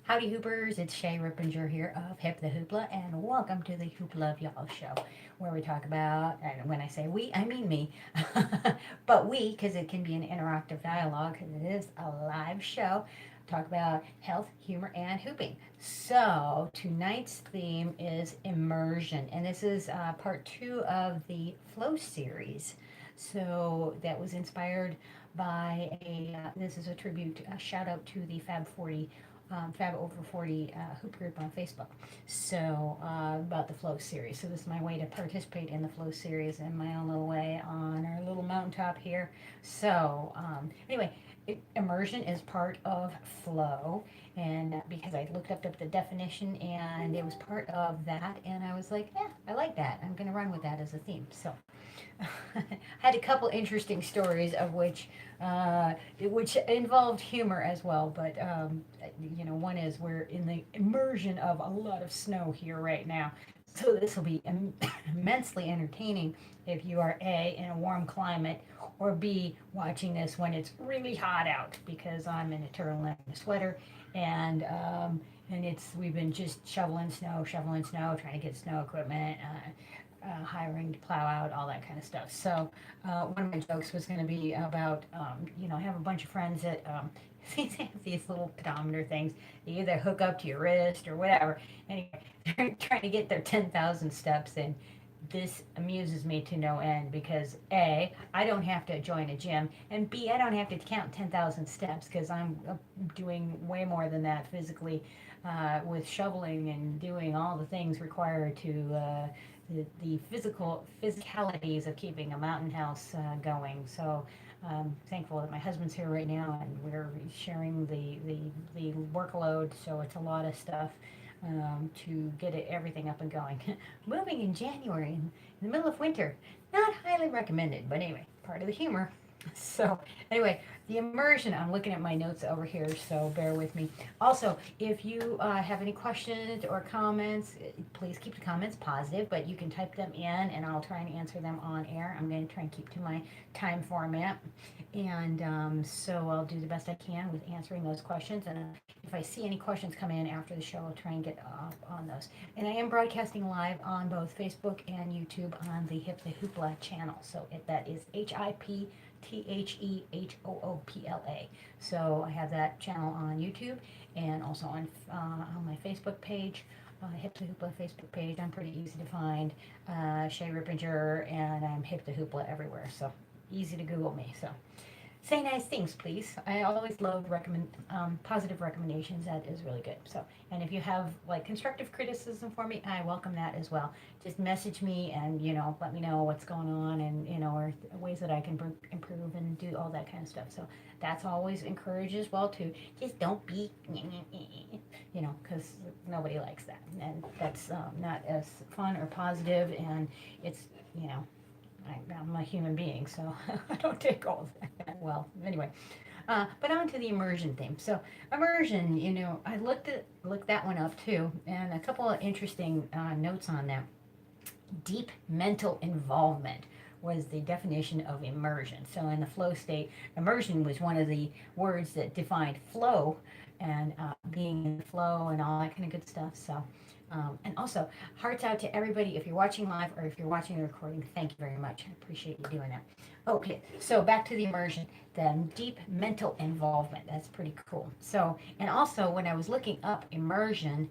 Howdy Hoopers, it's Shay Rippinger here of Hip the Hoopla, and welcome to the Hoopla of Y'all show, where we talk about, and when I say we, I mean me, but we, because it can be an interactive dialogue, because it is a live show, talk about health, humor, and hooping. So tonight's theme is immersion, and this is part two of the Flow series. So that was inspired by this is a tribute, a shout out to the Fab 40 Fab Over 40 hoop group on Facebook. So, about the Flow series. So, this is my way to participate in the Flow series in my own little way on our little mountaintop here. So, anyway, immersion is part of Flow. And because I looked up the definition and it was part of that, and I was like, yeah, I like that. I'm going to run with that as a theme. So, I had a couple interesting stories of which involved humor as well. But one is we're in the immersion of a lot of snow here right now, so this will be immensely entertaining if you are A, in a warm climate, or B, watching this when it's really hot out, because I'm in a turtleneck and a sweater, and we've been just shoveling snow, trying to get snow equipment. Hiring to plow out, all that kind of stuff. So one of my jokes was going to be about, I have a bunch of friends that they have these little pedometer things. They either hook up to your wrist or whatever. Anyway, they're trying to get their 10,000 steps in. This amuses me to no end because A, I don't have to join a gym, and B, I don't have to count 10,000 steps because I'm doing way more than that physically with shoveling and doing all the things required to the physicalities of keeping a mountain house going. So thankful that my husband's here right now and we're sharing the workload. So it's a lot of stuff to get everything up and going. Moving in January in the middle of winter, not highly recommended, but anyway, part of the humor. So anyway, the immersion, I'm looking at my notes over here, so bear with me. Also, if you have any questions or comments, please keep the comments positive, but you can type them in and I'll try and answer them on air. I'm going to try and keep to my time format. And so I'll do the best I can with answering those questions. And if I see any questions come in after the show, I'll try and get on those. And I am broadcasting live on both Facebook and YouTube on the Hip the Hoopla channel. So that is HIPTHEHOOPLA. So I have that channel on YouTube and also on my Facebook page. Hip the Hoopla Facebook page. I'm pretty easy to find. Shay Rippinger, and I'm Hip the Hoopla everywhere. So easy to Google me. So say nice things, please. I always love positive recommendations. That is really good. So, and if you have like constructive criticism for me, I welcome that as well. Just message me and let me know what's going on and or ways that I can improve and do all that kind of stuff. So that's always encouraged as well too. Just don't be, because nobody likes that, and that's not as fun or positive, and it's I'm a human being, so I don't take all of that well. Anyway, but on to the immersion theme. So immersion, I looked that one up too, and a couple of interesting notes on that. Deep mental involvement was the definition of immersion. So in the flow state, immersion was one of the words that defined flow and being in the flow and all that kind of good stuff. So and also, hearts out to everybody if you're watching live or if you're watching the recording. Thank you very much. I appreciate you doing that. Okay, so back to the immersion, then deep mental involvement. That's pretty cool. So, and also when I was looking up immersion,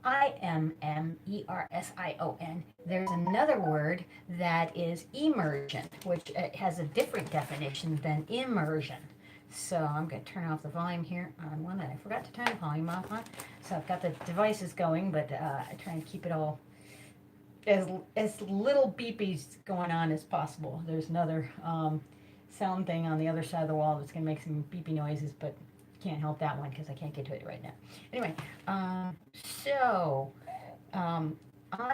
IMMERSION, there's another word that is emersion, which has a different definition than immersion. So I'm going to turn off the volume here on one that I forgot to turn the volume off on. So I've got the devices going, but I try and keep it all as little beepies going on as possible. There's another sound thing on the other side of the wall that's going to make some beepy noises, but can't help that one because I can't get to it right now. Anyway, so on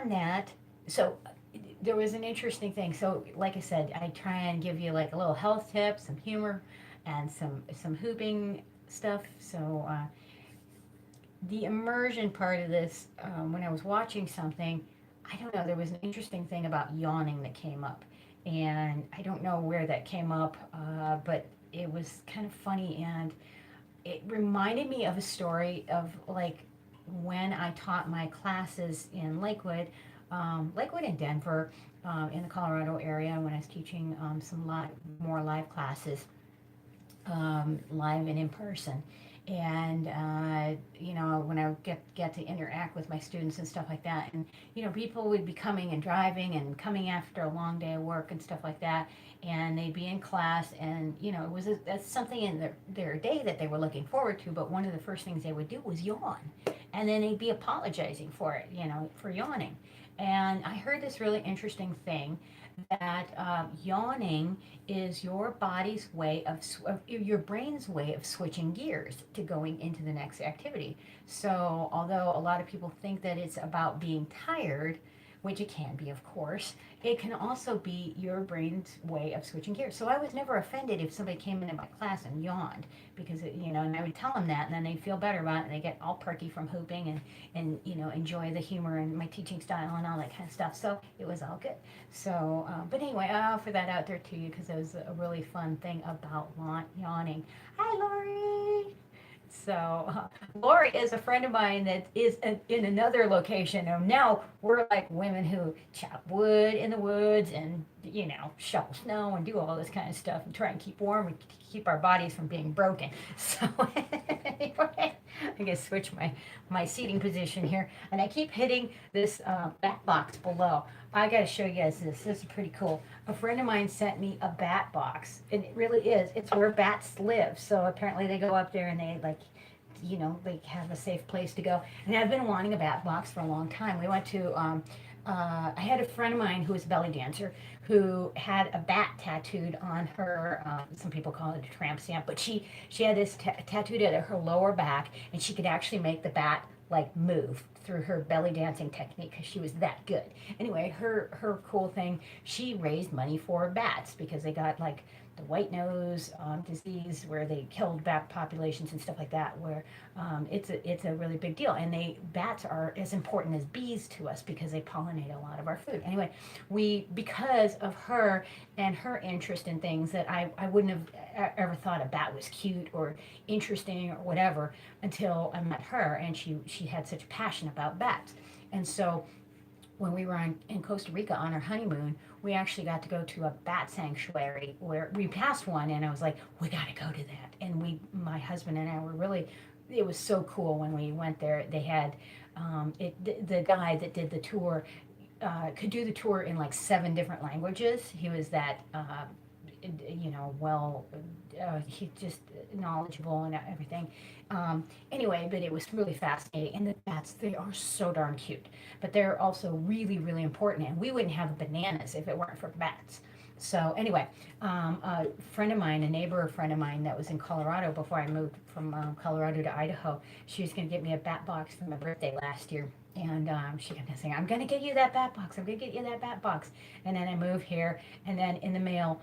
that, so there was an interesting thing. So like I said, I try and give you like a little health tip, some humor, and some hooping stuff. So the immersion part of this, when I was watching something, I don't know, there was an interesting thing about yawning that came up, and I don't know where that came up, but it was kind of funny, and it reminded me of a story of like when I taught my classes in Lakewood, Lakewood and Denver, in the Colorado area when I was teaching some more live classes, live and in person. And when I would get to interact with my students and stuff like that, and people would be coming and driving and coming after a long day of work and stuff like that, and they'd be in class, and it was that's something in their day that they were looking forward to. But one of the first things they would do was yawn, and then they'd be apologizing for it, for yawning. And I heard this really interesting thing that yawning is your body's way of your brain's way of switching gears to going into the next activity. So although a lot of people think that it's about being tired, which it can be, of course, it can also be your brain's way of switching gears. So I was never offended if somebody came into my class and yawned, because and I would tell them that, and then they feel better about it, and they get all perky from hooping, and enjoy the humor and my teaching style and all that kind of stuff. So it was all good. So, but anyway, I offer that out there to you because it was a really fun thing about yawning. Hi, Lori. So, Lori is a friend of mine that is in another location. And now we're like women who chop wood in the woods and, shovel snow and do all this kind of stuff and try and keep warm and keep our bodies from being broken. So, anyway, I guess switch my seating position here. And I keep hitting this bat box below. I got to show you guys this. This is pretty cool. A friend of mine sent me a bat box, and it really is. It's where bats live. So apparently they go up there and they they have a safe place to go. And I've been wanting a bat box for a long time. We went to, I had a friend of mine who was a belly dancer who had a bat tattooed on her. Some people call it a tramp stamp, but she had this tattooed at her lower back, and she could actually make the bat like move through her belly dancing technique because she was that good. Anyway, her cool thing, she raised money for bats because they got like the white nose disease where they killed bat populations and stuff like that, where it's a really big deal. And bats are as important as bees to us because they pollinate a lot of our food. Anyway, because of her and her interest in things that I wouldn't have ever thought a bat was cute or interesting or whatever until I met her, and she had such a passion about bats. And so when we were in Costa Rica on our honeymoon, we actually got to go to a bat sanctuary where we passed one, and I was like, we got to go to that. And my husband and I were really, it was so cool when we went there. They had the guy that did the tour could do the tour in like 7 different languages. He was that he's just knowledgeable and everything. Anyway, but it was really fascinating. And the bats, they are so darn cute, but they're also really, really important. And we wouldn't have bananas if it weren't for bats. So anyway, a neighbor friend of mine that was in Colorado before I moved from Colorado to Idaho, she was going to get me a bat box for my birthday last year. And she kept saying, I'm going to get you that bat box. I'm going to get you that bat box. And then I moved here, and then in the mail,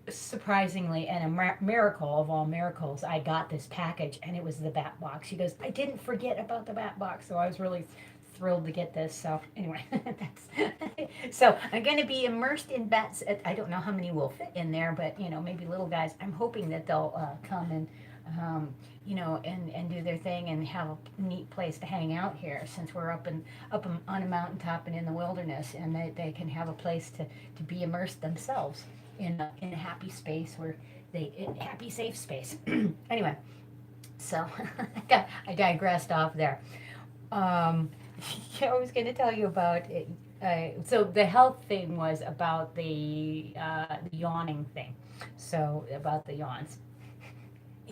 surprisingly, and a miracle of all miracles, I got this package, and it was the bat box. She goes, I didn't forget about the bat box. So I was really thrilled to get this. So anyway, that's so I'm going to be immersed in bats. I don't know how many will fit in there, but maybe little guys. I'm hoping that they'll come and and do their thing and have a neat place to hang out here, since we're up on a mountaintop and in the wilderness, and they can have a place to be immersed themselves in a happy space where happy, safe space. Anyway, so I digressed off there. I was going to tell you about it. So the health thing was about the yawning thing. So about the yawns.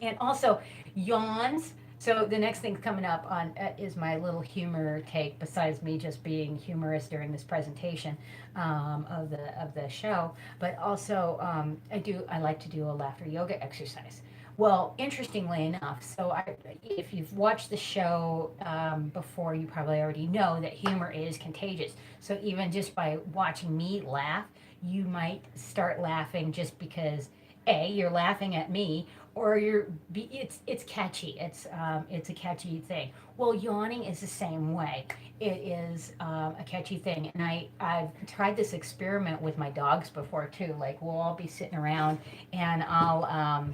And also yawns. So the next thing coming up on is my little humor take, besides me just being humorous during this presentation of the show. But also I like to do a laughter yoga exercise. Well, interestingly enough, if you've watched the show before, you probably already know that humor is contagious. So even just by watching me laugh, you might start laughing just because you're laughing at me, or it's catchy. It's a catchy thing. Well, yawning is the same way. It is a catchy thing, and I've tried this experiment with my dogs before too. Like we'll all be sitting around, and I'll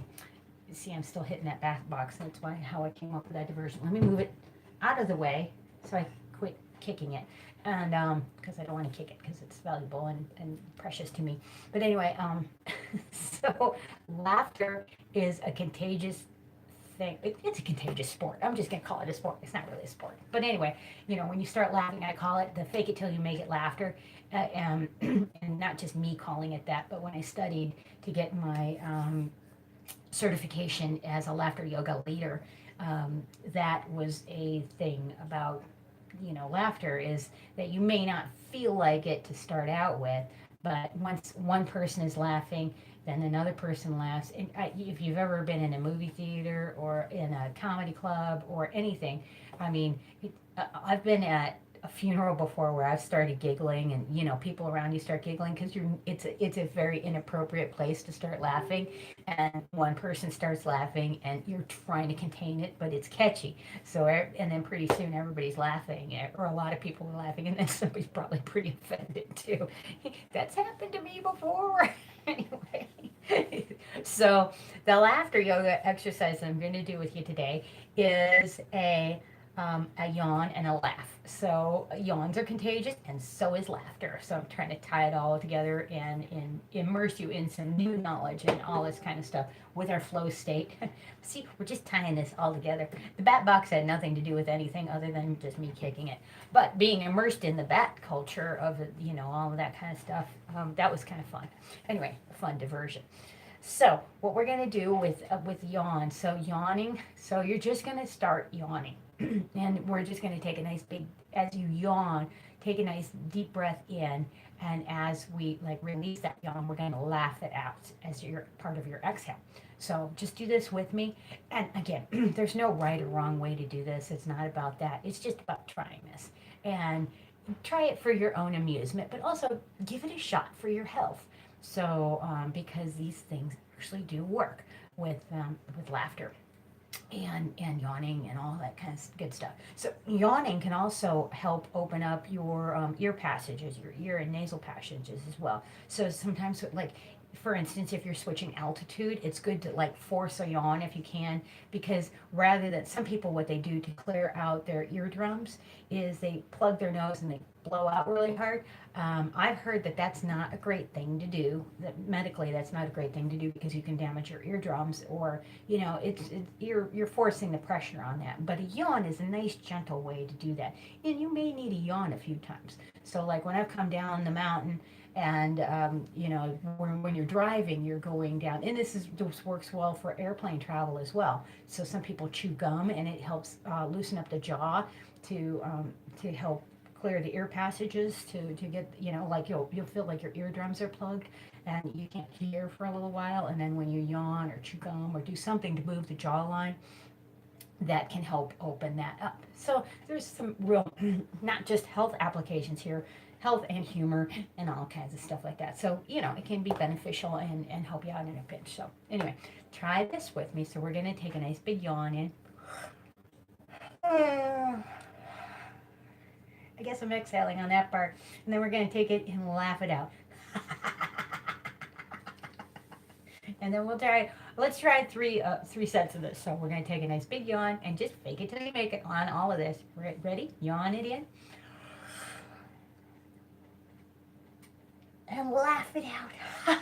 see, I'm still hitting that back box. That's why how I came up with that diversion. Let me move it out of the way so I quit kicking it. And because I don't want to kick it because it's valuable and precious to me. But anyway, so laughter is a contagious thing. It's a contagious sport. I'm just gonna call it a sport. It's not really a sport. But anyway, when you start laughing, I call it the fake it till you make it laughter. And not just me calling it that, but when I studied to get my certification as a laughter yoga leader, that was a thing about, laughter is that you may not feel like it to start out with, but once one person is laughing, then another person laughs. And if you've ever been in a movie theater or in a comedy club or anything, I mean, I've been at a funeral before where I've started giggling, and people around you start giggling because it's a very inappropriate place to start laughing, and one person starts laughing and you're trying to contain it, but it's catchy. So and then pretty soon everybody's laughing, or a lot of people are laughing, and then somebody's probably pretty offended too. That's happened to me before. Anyway, so the laughter yoga exercise I'm going to do with you today is a yawn and a laugh. So yawns are contagious, and so is laughter. So I'm trying to tie it all together and immerse you in some new knowledge and all this kind of stuff with our flow state. See, we're just tying this all together. The bat box had nothing to do with anything other than just me kicking it. But being immersed in the bat culture of all of that kind of stuff, that was kind of fun. Anyway, fun diversion. So what we're going to do with yawn, so yawning, so you're just going to start yawning. And we're just going to take a nice big, as you yawn, take a nice deep breath in, and as we release that yawn, we're going to laugh it out as your part of your exhale. So just do this with me. And again, there's no right or wrong way to do this. It's not about that. It's just about trying this. And try it for your own amusement, but also give it a shot for your health. So because these things actually do work with laughter and yawning and all that kind of good stuff. So yawning can also help open up your ear passages, your ear and nasal passages as well. So sometimes, for instance, if you're switching altitude, it's good to force a yawn if you can, because rather than some people, what they do to clear out their eardrums is they plug their nose and they blow out really hard. I've heard that that's not a great thing to do. That medically, that's not a great thing to do because you can damage your eardrums, or you're forcing the pressure on that. But a yawn is a nice, gentle way to do that, and you may need a yawn a few times. So when I've come down the mountain, and when you're driving, you're going down, and this works well for airplane travel as well. So some people chew gum, and it helps loosen up the jaw to help clear the ear passages to get you'll feel like your eardrums are plugged and you can't hear for a little while, and then when you yawn or chew gum or do something to move the jawline, that can help open that up. So there's some real not just health applications here, health and humor and all kinds of stuff like that. So it can be beneficial and help you out in a pinch. So anyway, try this with me. So we're going to take a nice big yawn in. I guess I'm exhaling on that part. And then we're going to take it and laugh it out. And then let's try three sets of this. So we're going to take a nice big yawn and just fake it till you make it on all of this. Ready? Yawn it in. And laugh it out.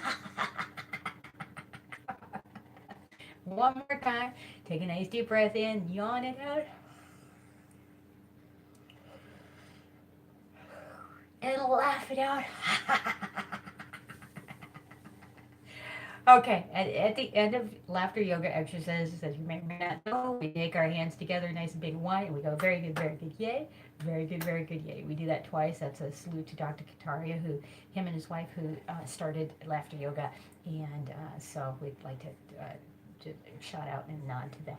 One more time. Take a nice deep breath in. Yawn it out. And laugh it out. Okay, at the end of laughter yoga exercises, as you may or may not know, we take our hands together nice and big and wide, and we go very good, yay. Very good, yay. We do that twice. That's a salute to Dr. Kataria, him and his wife, who started laughter yoga, and so we'd like to shout out and nod to them.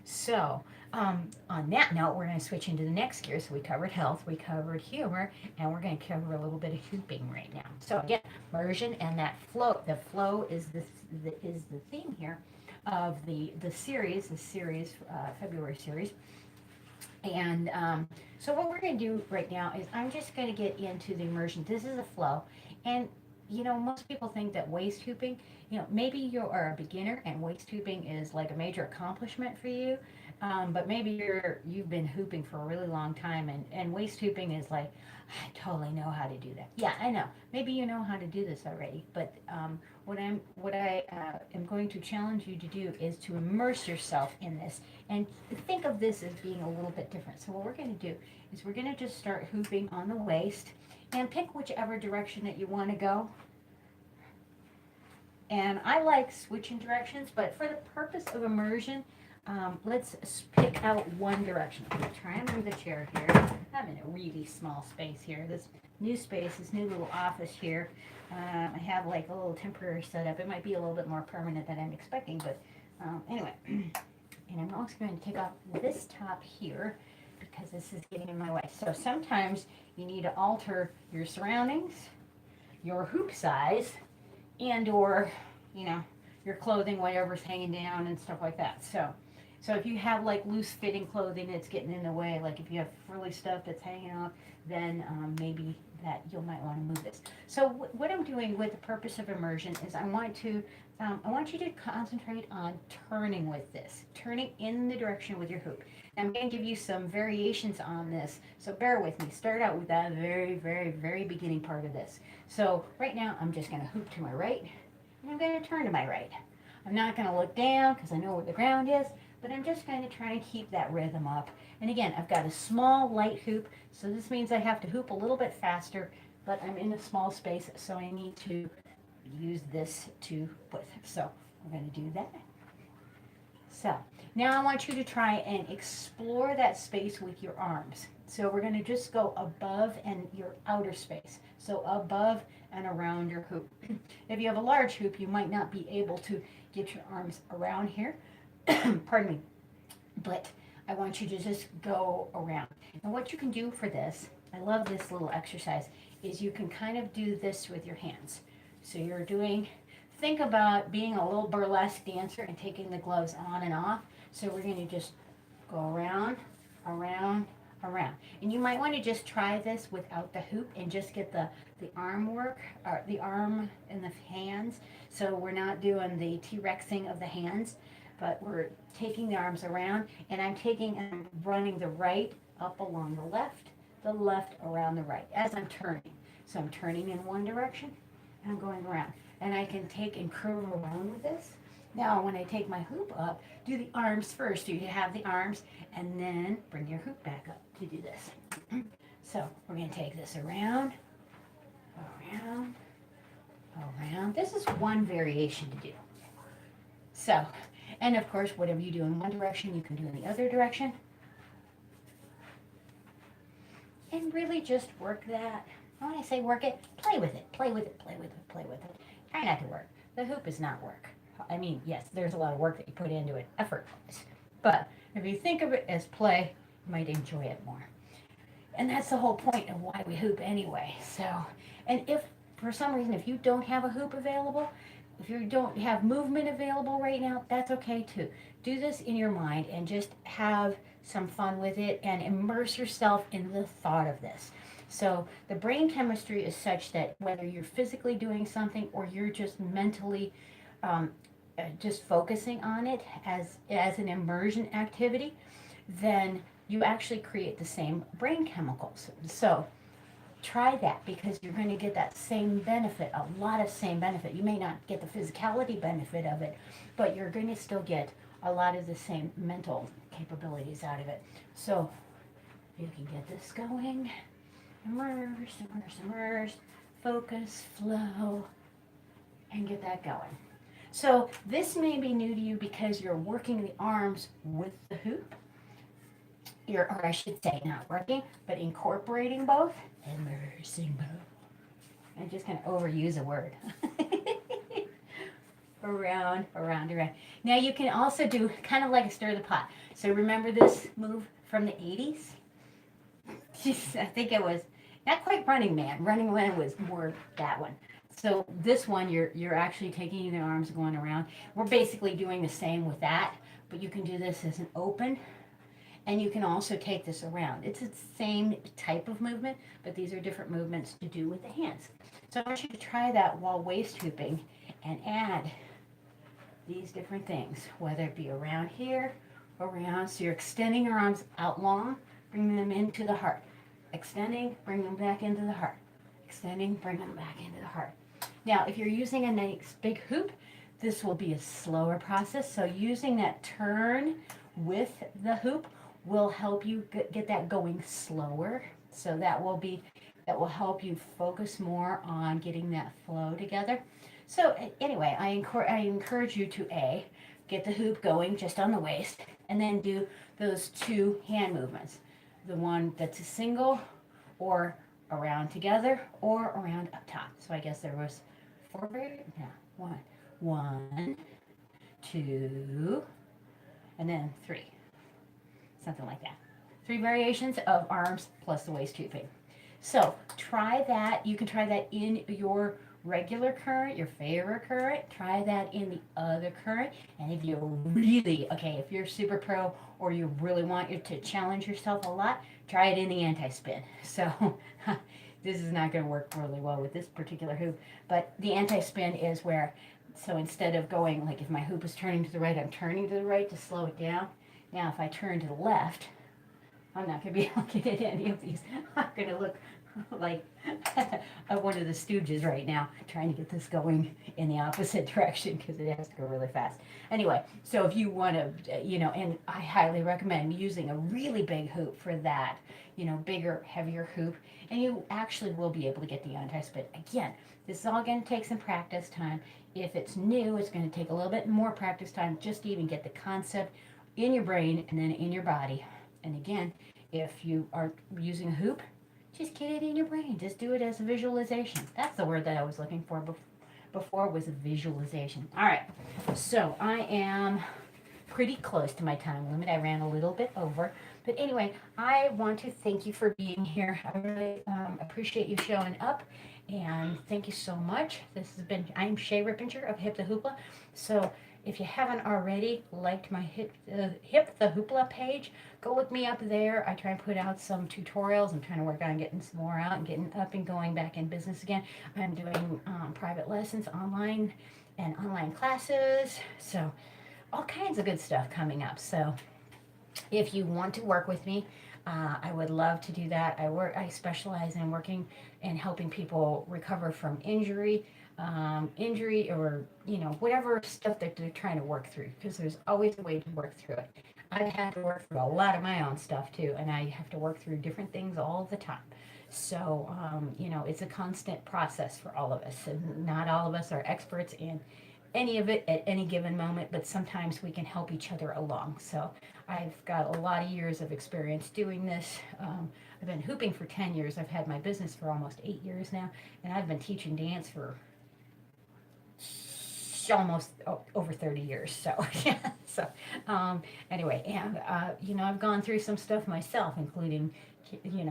So on that note, we're going to switch into the next gear. So we covered health, we covered humor, and we're going to cover a little bit of hooping right now. So again, immersion and that flow. The flow is the theme here of the series, February series. And so what we're going to do right now is I'm just going to get into the immersion. This is a flow, and you know, most people think that waist hooping, you know, maybe you are a beginner and waist hooping is like a major accomplishment for you. But maybe you've been hooping for a really long time, and waist hooping is like, I totally know how to do that. Yeah, I know. Maybe you know how to do this already, but what I am going to challenge you to do is to immerse yourself in this and think of this as being a little bit different. So what we're going to do is we're going to just start hooping on the waist and pick whichever direction that you want to go. And I like switching directions, but for the purpose of immersion, let's pick out one direction. I'm going to try and move the chair here. I'm in a really small space here. This new space, this new little office here. I have like a little temporary setup. It might be a little bit more permanent than I'm expecting, but anyway. And I'm also going to take off this top here because this is getting in my way. So sometimes you need to alter your surroundings, your hoop size, and or, you know, your clothing, whatever's hanging down and stuff like that. So if you have like loose fitting clothing that's getting in the way, like if you have frilly stuff that's hanging off, then maybe that you might want to move this. So what I'm doing with the purpose of immersion is I want you to concentrate on turning with this, turning in the direction with your hoop. And I'm going to give you some variations on this, so bear with me. Start out with that very, very, very beginning part of this. So right now I'm just going to hoop to my right, and I'm going to turn to my right. I'm not going to look down because I know where the ground is, but I'm just going to try to keep that rhythm up. And again, I've got a small light hoop, so this means I have to hoop a little bit faster, but I'm in a small space, so I need to use this to put. So we're going to do that. So now I want you to try and explore that space with your arms. So we're going to just go above and your outer space. So above and around your hoop. If you have a large hoop, you might not be able to get your arms around here. Pardon me. But I want you to just go around. And what you can do for this, I love this little exercise, is you can kind of do this with your hands. So you're doing, think about being a little burlesque dancer and taking the gloves on and off. So we're going to just go around, around, around. And you might want to just try this without the hoop and just get the arm work, or the arm and the hands. So we're not doing the T-Rexing of the hands, but we're taking the arms around, and I'm running the right up along the left around the right as I'm turning. So I'm turning in one direction, and I'm going around. And I can take and curve around with this. Now, when I take my hoop up, do the arms first. You have the arms, and then bring your hoop back up to do this. So we're going to take this around, around, around. This is one variation to do. So, and of course, whatever you do in one direction, you can do in the other direction. And really just work that. When I say work it, play with it, play with it, play with it, play with it. Try not to work. The hoop is not work. I mean, yes, there's a lot of work that you put into it, effort-wise. But if you think of it as play, you might enjoy it more. And that's the whole point of why we hoop anyway. So, and if for some reason, if you don't have a hoop available, if you don't have movement available right now, that's okay too. Do this in your mind and just have some fun with it and immerse yourself in the thought of this. So the brain chemistry is such that whether you're physically doing something or you're just mentally just focusing on it as an immersion activity, then you actually create the same brain chemicals. So try that because you're going to get that same benefit, a lot of same benefit. You may not get the physicality benefit of it, but you're going to still get a lot of the same mental capabilities out of it. So you can get this going. Immerse, immerse, immerse, focus, flow, and get that going. So this may be new to you because you're working the arms with the hoop. Or I should say not working, but incorporating both. Immersing both. I'm just going to overuse a word. Around, around, around. Now you can also do kind of like a stir the pot. So remember this move from the 80s? I think it was not quite Running Man. Running Man was more that one. So this one, you're actually taking the arms going around. We're basically doing the same with that, but you can do this as an open And you can also take this around. It's the same type of movement, but these are different movements to do with the hands. So I want you to try that while waist hooping and add these different things, whether it be around here, around, so you're extending your arms out long, bringing them into the heart. Extending, bring them back into the heart. Extending, bring them back into the heart. Now, if you're using a nice big hoop, this will be a slower process. So using that turn with the hoop will help you get that going slower. So that will help you focus more on getting that flow together. So anyway, I encourage you to get the hoop going just on the waist, and then do those two hand movements. The one that's a single, or around together, or around up top. So I guess there was four, yeah, one, two, and then three. Something like that. 3 variations of arms plus the waist hooping. So try that. You can try that in your regular current, your favorite current. Try that in the other current. And if you're really, if you're super pro or you really want you to challenge yourself a lot, try it in the anti-spin. So this is not going to work really well with this particular hoop, but the anti-spin is where, so instead of going, like if my hoop is turning to the right, I'm turning to the right to slow it down. Now if I turn to the left, I'm not going to be able to get any of these. I'm going to look like one of the Stooges right now, trying to get this going in the opposite direction because it has to go really fast. Anyway, so if you want to, and I highly recommend using a really big hoop for that, bigger, heavier hoop, and you actually will be able to get the anti-spin. Again, this is all going to take some practice time. If it's new, it's going to take a little bit more practice time just to even get the concept in your brain and then in your body. And again, if you are using a hoop, just get it in your brain. Just do it as a visualization. That's the word that I was looking for before was a visualization. All right, so I am pretty close to my time limit. I ran a little bit over. But anyway, I want to thank you for being here. I really appreciate you showing up. And thank you so much. I'm Shay Rippinger of Hip the Hoopla. So if you haven't already liked my Hip the Hoopla page, go look me up there. I try and put out some tutorials. I'm trying to work on getting some more out and getting up and going back in business again. I'm doing private lessons online and online classes. So all kinds of good stuff coming up. So if you want to work with me, I would love to do that. I specialize in working and helping people recover from injury or whatever stuff that they're trying to work through, because there's always a way to work through it. I've had to work through a lot of my own stuff too, and I have to work through different things all the time. So it's a constant process for all of us, and not all of us are experts in any of it at any given moment, but sometimes we can help each other along. So I've got a lot of years of experience doing this. I've been hooping for 10 years. I've had my business for almost 8 years now, and I've been teaching dance for almost over 30 years. So yeah. So anyway, and I've gone through some stuff myself, including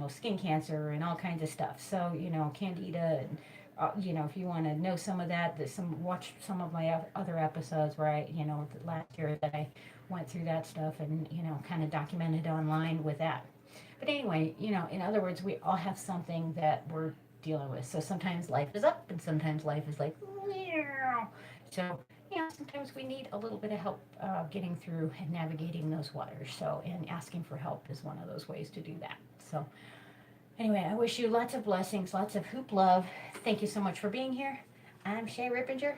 skin cancer and all kinds of stuff. So candida and if you want to know some of that, watch some of my other episodes where I, last year that I went through that stuff and, kind of documented online with that. But anyway, in other words, we all have something that we're dealing with. So sometimes life is up and sometimes life is like, meow. So, sometimes we need a little bit of help getting through and navigating those waters. So, and asking for help is one of those ways to do that. So, anyway, I wish you lots of blessings, lots of hoop love. Thank you so much for being here. I'm Shay Rippinger.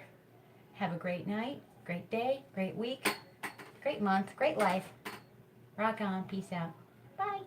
Have a great night, great day, great week, great month, great life. Rock on. Peace out. Bye.